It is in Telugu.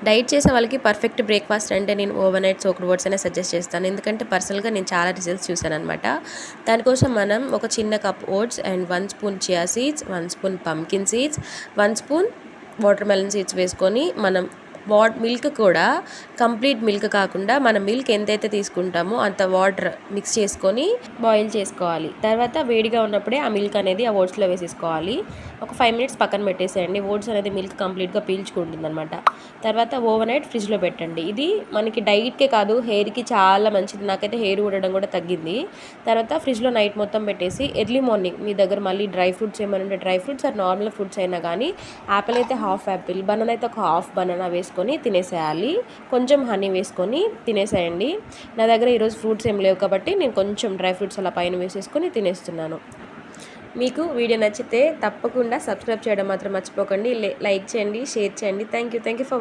డైట్ చేసే వాళ్ళకి పర్ఫెక్ట్ బ్రేక్ఫాస్ట్ అంటే నేను ఓవర్ నైట్ సోక్డ్ ఓట్స్ అనే సజెస్ట్ చేస్తాను. ఎందుకంటే పర్సనల్గా నేను చాలా రిజల్ట్స్ చూశానమాట. దానికోసం మనం ఒక చిన్న cup oats and 1 spoon chia seeds, 1 spoon pumpkin seeds, 1 spoon watermelon seeds వేసుకొని మనం మిల్క్ కూడా కంప్లీట్ మిల్క్ కాకుండా మనం మిల్క్ ఎంతైతే తీసుకుంటామో అంత వాటర్ మిక్స్ చేసుకొని బాయిల్ చేసుకోవాలి. తర్వాత వేడిగా ఉన్నప్పుడే ఆ మిల్క్ అనేది ఆ ఓట్స్లో వేసేసుకోవాలి. ఒక 5 మినిట్స్ పక్కన పెట్టేసేయండి. ఓట్స్ అనేది మిల్క్ కంప్లీట్గా పీల్చుకుంటుంది అనమాట. తర్వాత ఓవర్ నైట్ ఫ్రిడ్జ్లో పెట్టండి. ఇది మనకి డైట్కే కాదు హెయిర్కి చాలా మంచిది. నాకైతే హెయిర్ ఊడడం కూడా తగ్గింది. తర్వాత ఫ్రిడ్జ్లో నైట్ మొత్తం పెట్టేసి ఎర్లీ మార్నింగ్ మీ దగ్గర మళ్ళీ డ్రై ఫ్రూట్స్ ఏమైనా ఉంటే dry fruits or normal fruits అయినా కానీ, యాపిల్ అయితే హాఫ్ యాపిల్, బనానా అయితే ఒక హాఫ్ బనానా వేసుకొని తినేసేయాలి. కొంచెం హనీ వేసుకొని తినేసేయండి. నా దగ్గర ఈరోజు ఫ్రూట్స్ ఏం లేవు కాబట్టి నేను కొంచెం డ్రై ఫ్రూట్స్ అలా పైన వేసేసుకొని తినేస్తున్నాను. మీకు వీడియో నచ్చితే తప్పకుండా సబ్స్క్రైబ్ చేయడం మాత్రం మర్చిపోకండి. లైక్ చేయండి, షేర్ చేయండి. Thank you for watching.